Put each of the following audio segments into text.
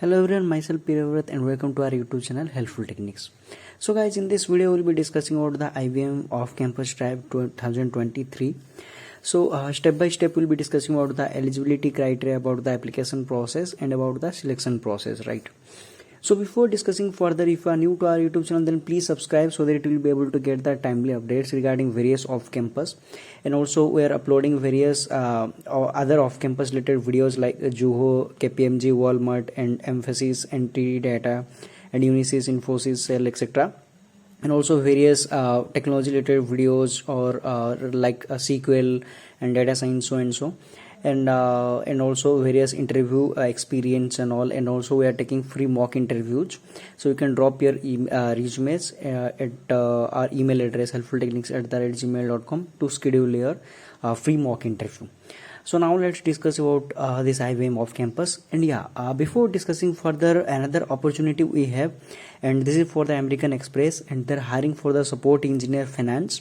Hello everyone, myself Piravarat and welcome to our YouTube channel Helpful Techniques. So guys, in this video we'll be discussing about the IBM off-campus drive 2023. So step by step we'll be discussing about the eligibility criteria, about the application process and about the selection process, right? So before discussing further, if you are new to our YouTube channel, then please subscribe so that you will be able to get the timely updates regarding various off-campus. And also we are uploading various other off-campus related videos like Juho, KPMG, Walmart and Mphasis, NTT Data and Unisys, Infosys, Cell, etc. And also various technology related videos or like SQL and data science, so and so. And also various interview experience and all, and also we are taking free mock interviews, so you can drop your resumes at our email address helpfultechniques@gmail.com to schedule your free mock interview. So now let's discuss about this IBM off campus. And before discussing further, another opportunity we have, and this is for the American Express, and they're hiring for the support engineer finance.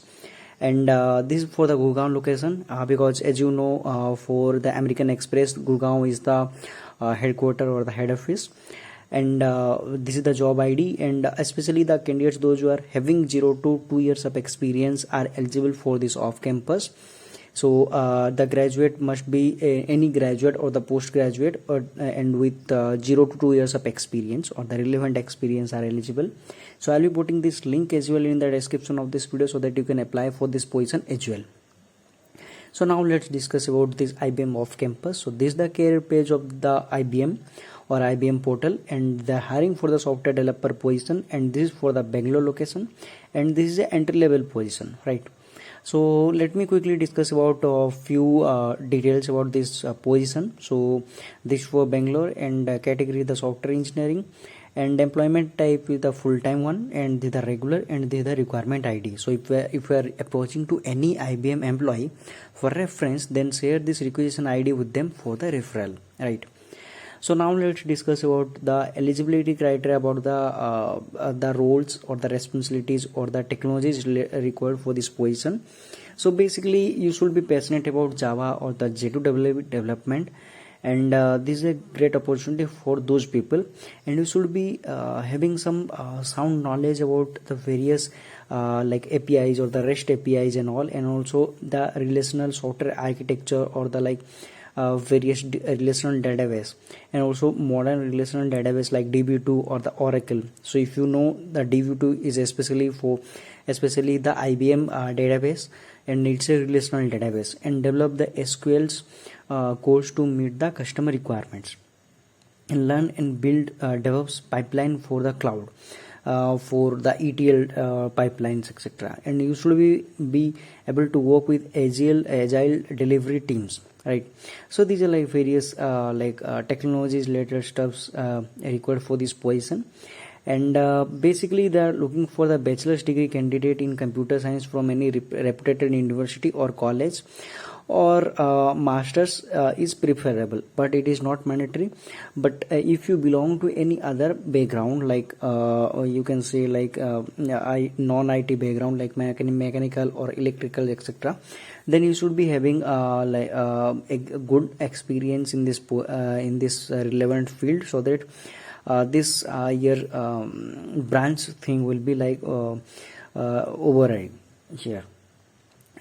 And this is for the Gurgaon location, because as you know, for the American Express, Gurgaon is the headquarter or the head office. And this is the job ID, and especially the candidates, those who are having 0 to 2 years of experience, are eligible for this off campus. So the graduate must be any graduate or the postgraduate, and with 0 to 2 years of experience or the relevant experience are eligible. So I'll be putting this link as well in the description of this video so that you can apply for this position as well. So now let's discuss about this IBM off campus. So this is the career page of the IBM or IBM portal, and they're hiring for the software developer position, and this is for the Bangalore location, and this is an entry level position, right? So let me quickly discuss about a few details about this position. So this for Bangalore, and category the software engineering, and employment type is the full-time one, and this is the regular, and this is the requirement ID. So if we are approaching to any IBM employee for reference, then share this requisition ID with them for the referral, right? So now let's discuss about the eligibility criteria, about the roles or the responsibilities or the technologies required for this position. So basically you should be passionate about Java or the J2EE development, and this is a great opportunity for those people. And you should be having some sound knowledge about the various like APIs or the REST APIs and all, and also the relational software architecture or the like various relational database, and also modern relational database like DB2 or the Oracle. So if you know, the DB2 is especially the IBM database, and it's a relational database, and develop the SQL's codes to meet the customer requirements, and learn and build DevOps pipeline for the cloud, for the ETL pipelines, etc. And you should be able to work with agile delivery teams, right? So these are like various technologies related stuffs required for this position. And basically they are looking for the bachelor's degree candidate in computer science from any reputed university or college, or masters is preferable, but it is not mandatory. But if you belong to any other background, like you can say like non-IT background, like mechanical or electrical, etc., then you should be having a good experience in this relevant field, so that this your branch thing will be like override here.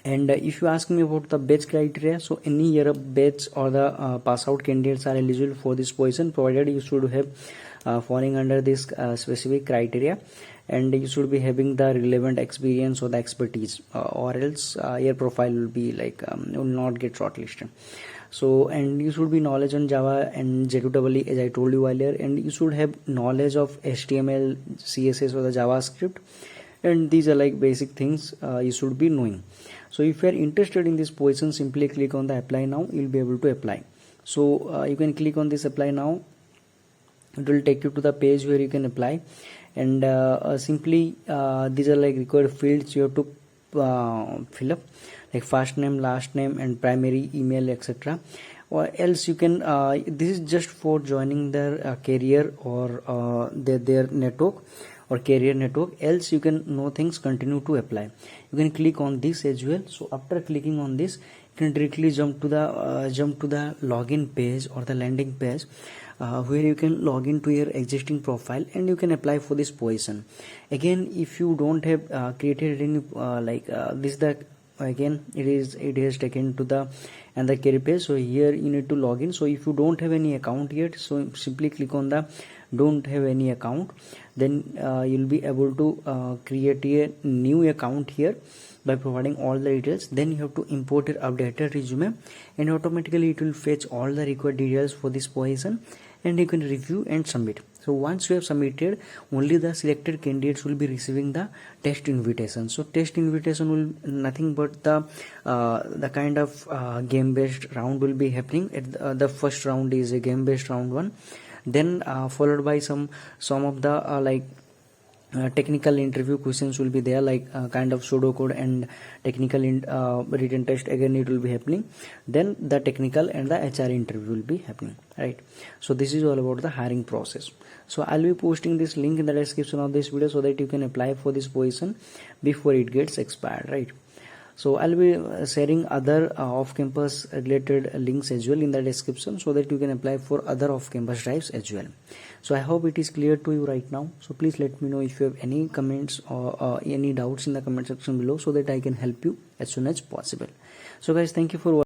And if you ask me about the batch criteria, so any year of batch or the pass out candidates are eligible for this position, provided you should have falling under this specific criteria, and you should be having the relevant experience or the expertise, or else your profile will be like will not get shortlisted. So, and you should be knowledge on Java and J2EE, as I told you earlier, and you should have knowledge of HTML, CSS or the JavaScript, and these are like basic things you should be knowing. So if you are interested in this position, simply click on the apply now. You'll be able to apply. So you can click on this apply now. It will take you to the page where you can apply, and simply these are like required fields you have to fill up, like first name, last name, and primary email, etc. Or else you can this is just for joining their career or their network or career network. Else you can know things, continue to apply. You can click on this as well. So after clicking on this, you can directly jump to the login page or the landing page where you can log into your existing profile and you can apply for this position. Again, if you don't have created any this the again it is taken to the and the career page. So here you need to log in. So if you don't have any account yet, so simply click on the don't have any account, then you'll be able to create a new account here by providing all the details. Then you have to import your updated resume, and automatically it will fetch all the required details for this position, and you can review and submit. So once you have submitted, only the selected candidates will be receiving the test invitation. So test invitation will nothing but the kind of game based round will be happening. At the first round is a game based round one, then followed by some of the technical interview questions will be there, kind of pseudocode and technical written test. Again it will be happening. Then the technical and the HR interview will be happening, right? So this is all about the hiring process. So I'll be posting this link in the description of this video so that you can apply for this position before it gets expired, right? So I'll be sharing other off-campus related links as well in the description so that you can apply for other off-campus drives as well. So I hope it is clear to you right now. So please let me know if you have any comments or any doubts in the comment section below so that I can help you as soon as possible. So guys, thank you for watching.